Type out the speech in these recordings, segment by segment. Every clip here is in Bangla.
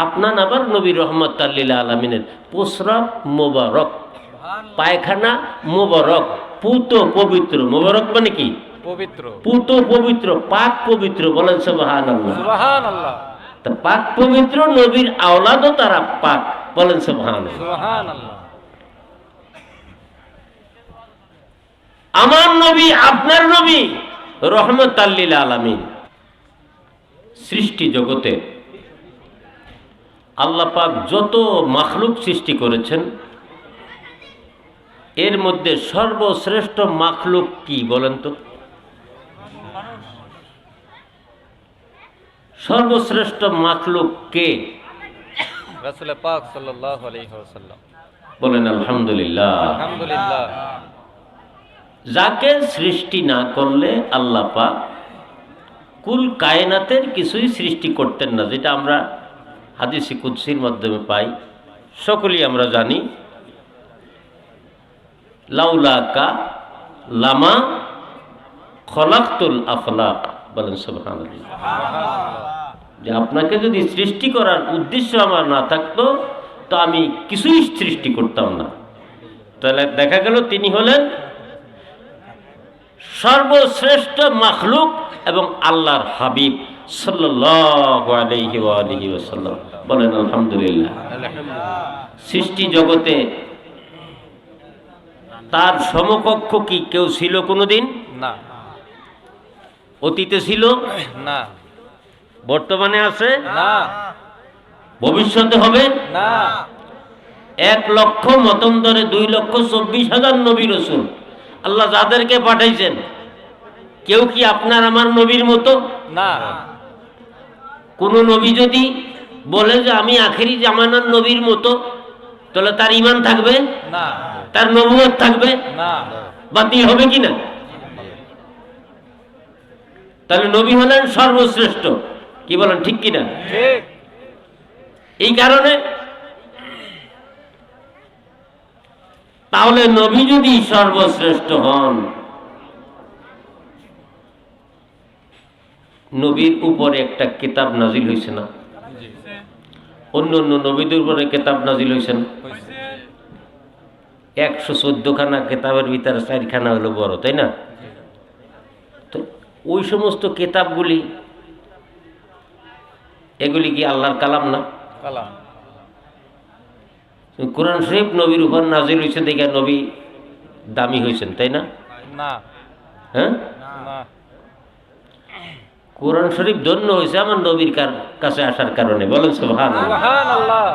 আপনার আবার নবী রহমতুল্লাহ লিল আলামিনের প্রস্রাব মোবারক, পায়খানা মোবারক, পুত পবিত্র। মোবারক মানে কি? পবিত্র। পুত পবিত্র, পাক পবিত্র। বলেন সুবহানাল্লাহ। সুবহানাল্লাহ। তা পাক পবিত্র নবীর আওলাদও তারা পাক। বলেন সুবহানাল্লাহ। সুবহানাল্লাহ। আমার নবী, আপনার নবী রহমতুল্লাহ লিল আলামিন। সৃষ্টি জগতে আল্লাহ পাক যত মাখলুক সৃষ্টি করেছেন, এর মধ্যে সর্বশ্রেষ্ঠ মাখলুক কি বলেন তো? সর্বশ্রেষ্ঠ মাখলুক কে? রাসূল পাক সাল্লাল্লাহু আলাইহি ওয়াসাল্লাম। বলেন আলহামদুলিল্লাহ। আলহামদুলিল্লাহ। যাকে সৃষ্টি না করলে আল্লাহ পাক কুল কায়নাতের কিছুই সৃষ্টি করতেন না, যেটা আমরা হাদিসে কুদসির মাধ্যমে পাই, সকলেই আমরা জানি। লাউলাকা লামা খলাকতুল আফলাক। বলেন সুবহানাল্লাহ। যে আপনাকে যদি সৃষ্টি করার উদ্দেশ্য আমার না থাকতো তো আমি কিছুই সৃষ্টি করতাম না। তাহলে দেখা গেল তিনি হলেন সর্বশ্রেষ্ঠ মাখলুক এবং আল্লাহর হাবিব সাল্লাল্লাহু আলাইহি ওয়া আলিহি ওয়াসাল্লাম। বলেন আলহামদুলিল্লাহ। সৃষ্টি জগতে তার সমকক্ষ কি কেউ ছিল কোনোদিন? না। অতীতে ছিল না। বর্তমানে আছে না। ভবিষ্যতে হবে না। 1,00,000 মতান্তরে 2,24,000 নবী রাসূল আল্লাহ যাদেরকে পাঠাইছেন, কেউ কি আপনার আমার নবীর মতো? না। কোন নবী যদি বলে যে আমি আখেরি জামানার নবীর মতো, তাহলে তার ঈমান থাকবে না। তার নবুয়ত থাকবে না। বাতিল হবে কি না? তাহলে নবী হলেন সর্বশ্রেষ্ঠ। কি বলেন, ঠিক কি না? ঠিক। এই কারণে তাহলে নবী যদি সর্বশ্রেষ্ঠ হন, নবীর উপরে একটা কিতাব নাজিল হয়েছে না? অন্য অন্য নবীদের উপরে কিতাব নাজিল হয়েছে না? 114 খানা কিতাবের ভিতরে 4 খানা হলো বড়, তাই না? তো ওই সমস্ত কিতাবগুলি, এগুলি কি আল্লাহর কালাম না? কালাম। কোরআন শরীফ নবীর উপর নাজিল হয়েছে দেখে নবী দামি হয়েছেন, তাই না? না। হ্যাঁ, না। কোরআন শরীফ ধন্য হয়েছে আমার নবীর কাছে আসার কারণে। বলেন সুবহানাল্লাহ। সুবহানাল্লাহ।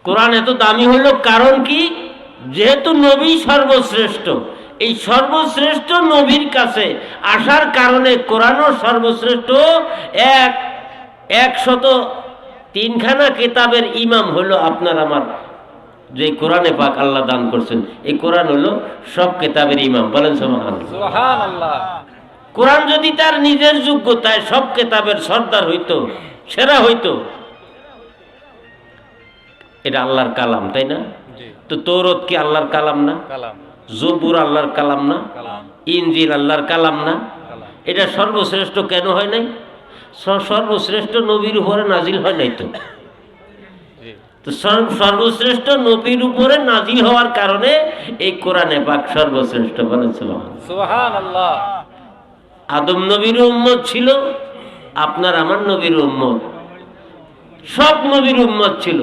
কোরআন এত দামি হলো কারণ কি? যেহেতু নবী সর্বশ্রেষ্ঠ, এই সর্বশ্রেষ্ঠ নবীর কাছে আসার কারণে কোরআনও সর্বশ্রেষ্ঠ। 103 খানা কিতাবের ইমাম হলো আপনার আমার যে কোরআনে পাক আল্লাহ দান করছেন। এই কোরআন হলো সব কিতাবের ইমাম। বলেন সুবহানাল্লাহ। সুবহানাল্লাহ। কোরআন যদি তার নিজের যোগ্যতায় সব কিতাবের সর্দার হইতো, সেরা হইতো, এটা আল্লাহর কালাম, তাই না? জি। তো তৌরাত কি আল্লাহর কালাম না? কালাম। জবুর আল্লাহর কালাম না? কালাম। ইনজিল আল্লাহর কালাম না? কালাম। এটা সর্বশ্রেষ্ঠ কেন হয় নাই? সর্বশ্রেষ্ঠ নবীর উপরে নাজিল হয় নাই তো। জি। তো সর্বশ্রেষ্ঠ নবীর উপরে নাজিল হওয়ার কারণে এই কোরআনে পাক সর্বশ্রেষ্ঠ। বলেন সুবহানাল্লাহ। সুবহানাল্লাহ। আদম নবীর উম্মত ছিল, আপনার আমার নবীর উম্মত, সব নবীর উম্মত ছিল,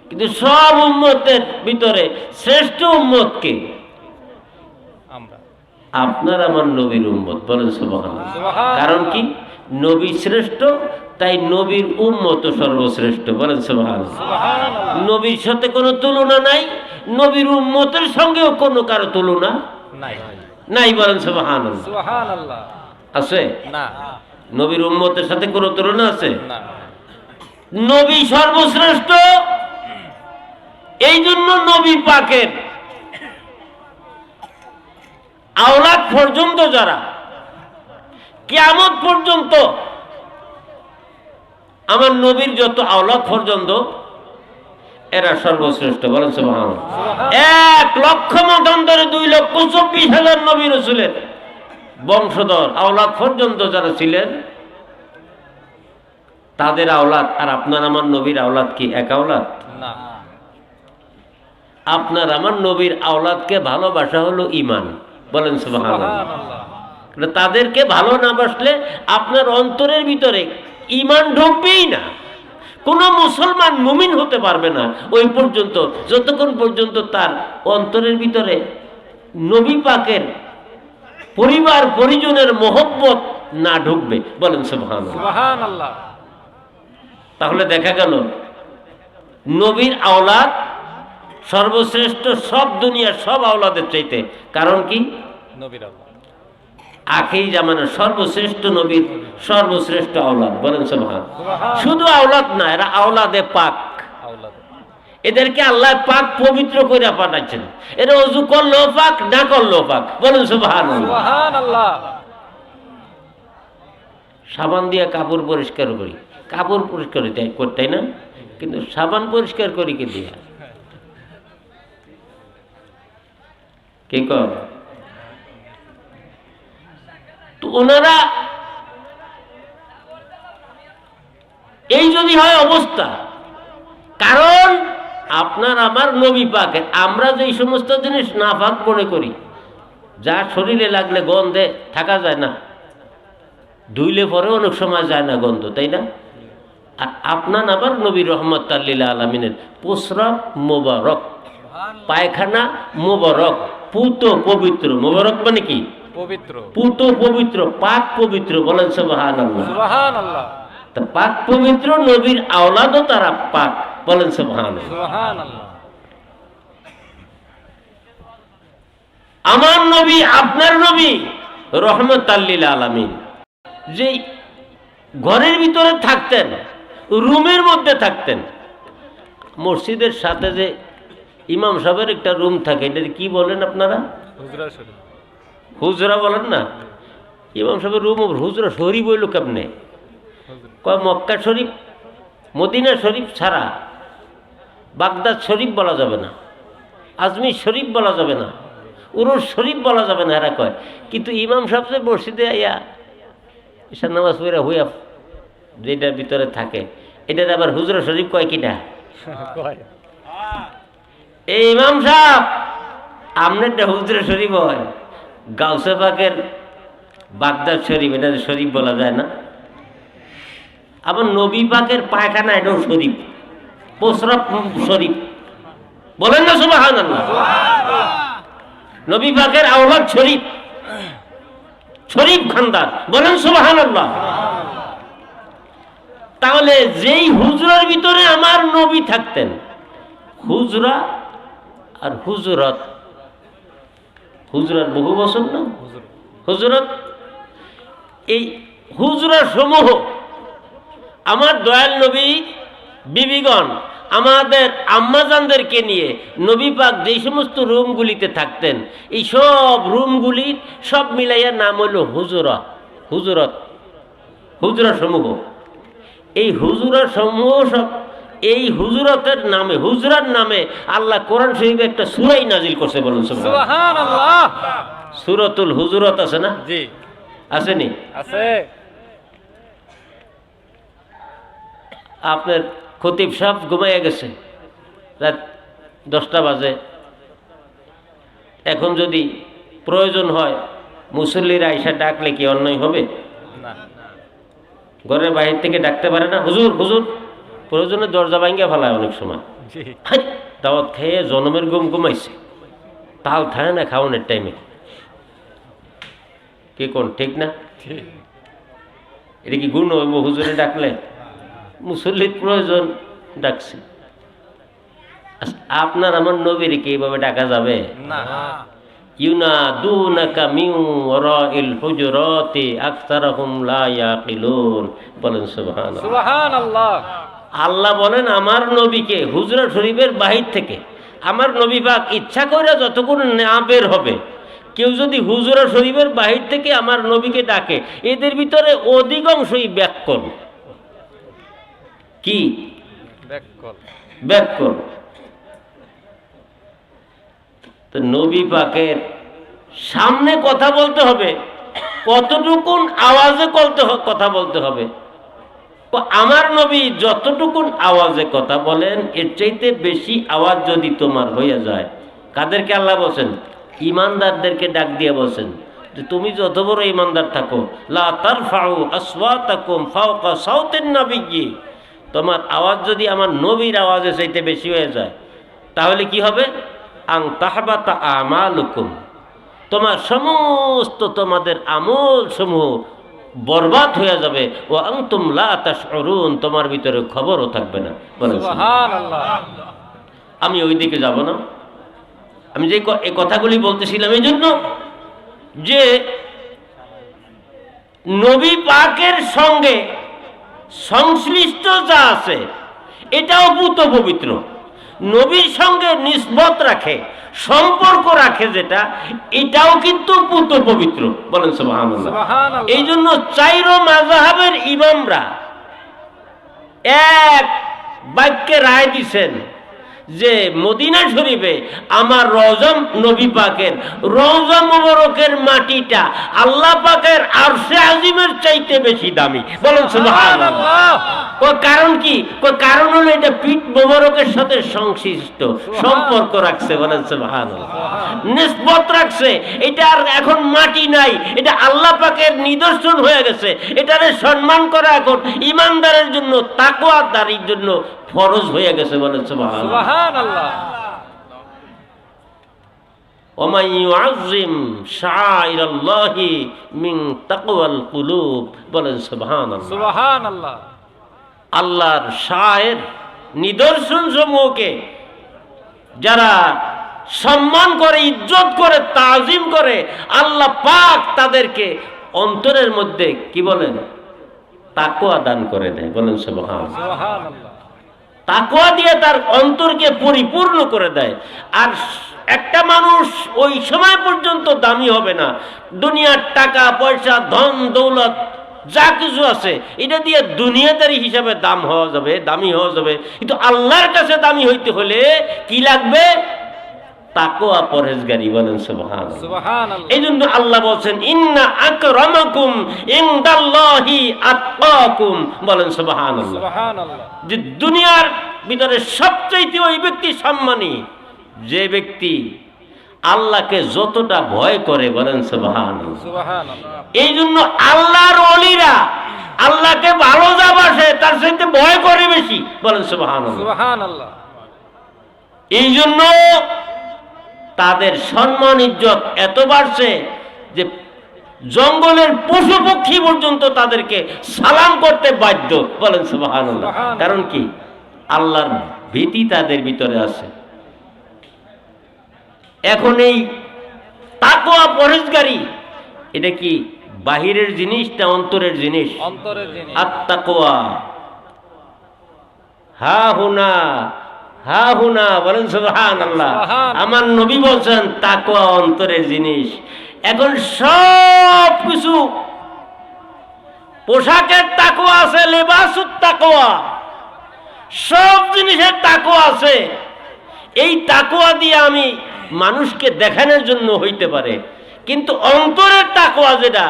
কিন্তু সব উম্মতের ভিতরে শ্রেষ্ঠ উম্মত কে? আমরা। আপনার আমার নবীর উম্মত। বলেন সুবহানাল্লাহ। সুবহানাল্লাহ। কারণ কি? নবী শ্রেষ্ঠ, তাই নবীর উম্মত সর্বশ্রেষ্ঠ। বলেন সুবহানাল্লাহ। সুবহানাল্লাহ। নবীর সাথে কোনো তুলনা নাই, নবীর উম্মতের সঙ্গেও কোনো কারো তুলনা নাই। নাই। বলেন সুবহানাল্লাহ। সুবহানাল্লাহ। আছে? না। নবীর উম্মতের সাথে কোনো তুলনা আছে? না। নবী সর্বশ্রেষ্ঠ। এই জন্য নবী পাকের আওলাদ পর্যন্ত, যারা কিয়ামত পর্যন্ত, আমার নবীর যত আওলাদ পর্যন্ত, এরা সর্বশ্রেষ্ঠ। বলেন সুবহানাল্লাহ। 1,00,000 মতান্তরে 2,24,000 নবী রাসূলের বংশধর আওলাদ পর্যন্ত যারা ছিলেন, তাদের আওলাদ আর আপনার আমার নবীর আওলাদ কি এক আওলাদ? না। আপনার আমার নবীর আওলাদকে ভালোবাসা হলো ঈমান। বলেন সুবহানাল্লাহ। সুবহানাল্লাহ। তাদেরকে ভালো না বাসলে আপনার অন্তরের ভিতরে ঈমান ঢুকবেই না। কোন মুসলমান মুমিন হতে পারবে না ওই পর্যন্ত, যতক্ষণ পর্যন্ত তার অন্তরের ভিতরে নবী পাকের পরিবার পরিজনের মহব্বত না ঢুকবে। বলেন সুবহানাল্লাহ। সুবহানাল্লাহ। তাহলে দেখা গেল নবীর আওলাদ সর্বশ্রেষ্ঠ সব দুনিয়ার সব আওলাদের চাইতে। কারণ কি? নবীর আল্লাহ। আখিরি জামানার সর্বশ্রেষ্ঠ নবীর সর্বশ্রেষ্ঠ আওলাদ। বলেন সুবহানাল্লাহ। সুবহানাল্লাহ। শুধু আওলাদ না, এরা আওলাদে পাক। আওলাদ। এদেরকে আল্লাহ পাক পবিত্র করে পাঠাচ্ছেন। এরা ওযু করলেও পাক, না করলেও পাক। বলেন সুবহানাল্লাহ। সুবহানাল্লাহ। সাবান দিয়ে কাপড় পরিষ্কার করি, কাপড় পরিষ্কার করতেই না, কিন্তু সাবান পরিষ্কার করি কি দিয়া? কি কর? তো ওনারা এই যদি হয় অবস্থা, কারণ আপনার আমার নবী পাকের, আমরা যে সমস্ত জিনিস নাপাক মনে করি, যা শরীরে লাগলে গন্ধে থাকা যায় না, ধুইলে পরে অনেক সময় যায় না গন্ধ, তাই না? আর আপনার আবার নবী রহমতুল্লাহ লিল আলামিনের প্রস্রাব মোবারক, পায়খানা মোবারক, পুত পবিত্র। মোবারক মানে কি? পবিত্র। পুত পবিত্র, পাক পবিত্র। বলেন সুবহানাল্লাহ। সুবহানাল্লাহ। তা পাক পবিত্র নবীর আওলাদও তারা পাক। বলেন সুবহানাল্লাহ। সুবহানাল্লাহ। আমার নবী, আপনার নবী রহমতুল্লাহ লিল আলামিন যে ঘরের ভিতরে থাকতেন, রুমের মধ্যে থাকতেন, মসজিদের সাথে যে ইমাম সাহেবের একটা রুম থাকে, এটা কি বলেন আপনারা? হুজরা শরীফ। হুজরা বলেন না? ইমাম সাহেবের রুম হুজরা শরীফ হইল কেমনে? কয় মক্কা শরীফ, মদিনা শরীফ ছাড়া বাগদাদ শরীফ বলা যাবে না, আজমির শরীফ বলা যাবে না, উরুস শরীফ বলা যাবে না। এরা কয় কিন্তু ইমাম সাহেব যে মসজিদে আইয়া ঈশান নামাজ পড়া হইয়া যেটার ভিতরে থাকে, এটার আবার হুজরা শরীফ কয় কিনা? কয়। এই ইমাম সাহেব আপনারটা হুজরা শরীফ হয়, গাউসে পাকের বাগদাদ শরীফ, এটা শরীফ বলা যায় না। আবার নবী পাকের পায়খানা, এটাও শরীফ, প্রস্রাব শরীফ। বলেন না সুবহানাল্লাহ। নবী পাকের আওলাদ শরীফ, শরীফ খানদার। বলেন সুবহানাল্লাহ। তাহলে যেই হুজরার ভিতরে আমার নবী থাকতেন, হুজরা আর হুজরত, হুজরাত বহু বছর না, হুজরত, এই হুজরা সমূহ আমার দয়াল নবী বিবিগণ আমাদের আম্মাজানদেরকে নিয়ে নবী পাক যেই সমস্ত রুমগুলিতে থাকতেন, এই সব রুমগুলি সব মিলাইয়া নাম হইল হুজরা, হুজরত, হুজরা সমূহ। এই হুজরা সমূহ সব, এই হুজরতের নামে, হুজরার নামে আল্লাহ কোরআন শরীফে একটা সূরাই নাজিল করছে। বলুন সুবহানাল্লাহ। সূরাতুল হুজুরাত আছে না? জি আসেনি? আছে। আপনার খতিব সাহেব ঘুমাইয়া গেছে, রাত 10টা বাজে। এখন যদি প্রয়োজন হয় মুসল্লিরা আইসা ডাকলে কি অন্যায় হবে? না। ঘরের বাহির থেকে ডাকতে পারে না, হুজুর হুজুর, প্রয়োজনে দরজা ভাঙ্গিয়া ফেলায় অনেক সময়। জি। হাই, দাওয়াত খেয়ে জনমের ঘুমাইছে, তাল থাকে না খাওয়ানোর টাইমে। কি কোন ঠিক না? জি। এটা কি গুণ হইব হুজুরে ডাকলে? মুসল্লির প্রয়োজন ডাকছি। আপনার আমার নবীর কি এইভাবে ডাকা যাবে? না। ইউনাদুনাকা মিন ওয়ারাইল হুজুরাতি আকসারুহুম লা ইয়াকিলুন। বলেন সুবহানাল্লাহ। সুবহানাল্লাহ। আল্লাহ বলেন আমার নবীকে হুজরা শরীফের বাহির থেকে আমার নবী পাক ইচ্ছা করে যতক্ষণ না বের হবে, কেউ যদি হুজরা শরীফের বাহির থেকে আমার নবীকে ডাকে, এদের ভিতরে অধিকাংশই ব্যাককল। কি ব্যাককল? ব্যাককল। তো নবী পাকের সামনে কথা বলতে হবে, কতটুকুন আওয়াজে কথা বলতে হবে, তো আমার নবী যতটুকুন আওয়াজে কথা বলেন এর চাইতে বেশি আওয়াজ যদি তোমার হয়ে যায়, কাদেরকে আল্লাহ বলছেন? ইমানদারদেরকে ডাক দিয়ে বলছেন যে তুমি যত বড় ইমানদার থাকো, লা তারফাউ আসওয়াতাকুম ফাওকা সাউতিন নাবিয়্যি, তোমার আওয়াজ যদি আমার নবীর আওয়াজের চাইতে বেশি হয়ে যায়, তাহলে কি হবে? আং তাহবাতা আমালুকুম, তোমার সমস্ত তোমাদের আমল সমূহ বরবাদ হয়ে যাবে। ও আনতুম লা তাশউরুন, তোমার ভিতরে খবরও থাকবে না। বলেন সুবহানাল্লাহ। আমি ওই দিকে যাব না। আমি যে এই কথাগুলি বলতেছিলাম এই জন্য যে নবী পাকের সঙ্গে সংশ্লিষ্ট যা আছে এটাও পুত পবিত্র। নবীর সঙ্গে নিসবত রাখে, সম্পর্ক রাখে যেটা, এটাও কিন্তু পুত পবিত্র। বলেন সুবহানাল্লাহ। এই জন্য চাইর মাযহাবের ইমামরা এক বাক্যে রায় দিছেন যে মদিনা শরীফে আমার রওজা নবী পাকের রওজা মুবারকের মাটিটা আল্লাহ পাকের আরশে আজিমের চাইতে বেশি দামি। বলেন সুবহানাল্লাহ। কারণ কি? কারণ হলো এটা পিঠ মোবারকের সাথে সংশ্লিষ্ট, সম্পর্ক রাখছে। বলেন সুবহানাল্লাহ। নিসবত রাখছে, এটা আর এখন মাটি নাই, এটা আল্লাহ পাকের নিদর্শন হয়ে গেছে। এটারে সম্মান করা এখন ইমানদারের জন্য, তাকওয়াদারির জন্য ফরজ হয়ে গেছে। বলেন সুবহানাল্লাহ। ওমান ইউআযযিম শাআইরাল্লাহি মিন তাকওয়াল কুলুব। বলেন সুবহানাল্লাহ। সুবহানাল্লাহ। আল্লাহর শায়ের নিদর্শন সমূহকে যারা সম্মান করে, ইজ্জত করে, তাজিম করে, আল্লাহ পাক তাদেরকে অন্তরের মধ্যে কি বলেন? তাকওয়া দান করে দেয়। বলেন সুবহানাল্লাহ। সুবহানাল্লাহ। তাকওয়া দিয়ে তার অন্তরকে পরিপূর্ণ করে দেয়। আর একটা মানুষ ওই সময় পর্যন্ত দামি হবে না, দুনিয়ার টাকা পয়সা ধন দৌলত যা কিছু আছে এটা দিয়ে দুনিয়াদারি হিসাবে দামি হওয়া যাবে, কিন্তু আল্লাহর কাছে দামি হইতে হলে কি লাগবে? তাকওয়া, পরহেজগারি। বলেন সুবহানাল্লাহ। সুবহানাল্লাহ। এই জন্য আল্লাহ বলছেন ইন্না আকরামাকুম ইনদাল্লাহি আতকাকুম। বলেন সুবহানাল্লাহ। সুবহানাল্লাহ। যে দুনিয়ার ভিতরে সবচেয়ে ওই ব্যক্তি সম্মানী যে ব্যক্তি আল্লাহকে যতটা ভয় করে। বলেন সুবহানাল্লাহ। সুবহানাল্লাহ। এই জন্য আল্লাহর ওলিরা আল্লাহকে ভালো যা বাসে তার সাথে ভয় করে বেশি। বলেন সুবহানাল্লাহ। সুবহানাল্লাহ। এই জন্য তাদের সম্মান ইজ্জত এত বাড়ছে যে জঙ্গলের পশু পক্ষী পর্যন্ত তাদেরকে সালাম করতে বাধ্য। বলেন সুবহানাল্লাহ। কারণ কি? আল্লাহর ভীতি তাদের ভিতরে আছে। এখন এই তাকওয়া, পরহেজগারি এটা কি বাহিরের জিনিস না অন্তরের জিনিস? অন্তরের জিনিস। আত-তাকওয়া হা হুনা। বলেন সুবহানাল্লাহ। আমার নবী বলছেন তাকওয়া অন্তরের জিনিস। এখন সব কিছু পোশাকের তাকওয়া আছে, লিবাসুত তাকওয়া, সব জিনিসের তাকওয়া আছে। এই তাকওয়া দিয়ে আমি মানুষকে দেখানোর জন্য হইতে পারে, কিন্তু অন্তরের তাকওয়া যেটা,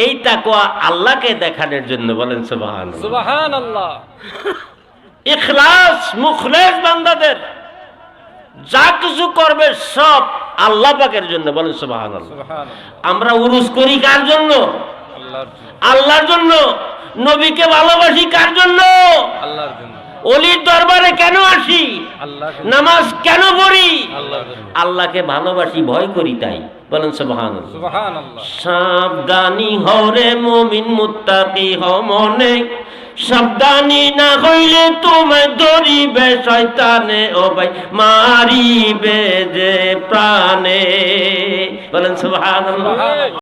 এই তাকওয়া আল্লাহকে দেখানোর জন্য। বলেন সুবহানাল্লাহ। সুবহানাল্লাহ। ইখলাস, মুখলেস বান্দাদের যা কিছু করবে সব আল্লাহ পাকের জন্য। বলেন সুবহানাল্লাহ। সুবহানাল্লাহ। আমরা উরুস করি কার জন্য? আল্লাহর জন্য। আল্লাহর জন্য। নবীকে ভালোবাসি কার জন্য? আল্লাহর জন্য। ওলির দরবারে কেন আসি? আল্লাহর জন্য। নামাজ কেন পড়ি? আল্লাহর জন্য। আল্লাহকে ভালোবাসি, ভয় করি তাই। বলেন সুবহানাল্লাহ। সুবহানাল্লাহ। সাবধানী হও রে মুমিন, মুত্তাকি হও মনে, সাবধানী না হইলে তোমায় ধরিবে শয়তানে, ও ভাই মারিবে যে প্রাণে। বলেন সুবহানাল্লাহ।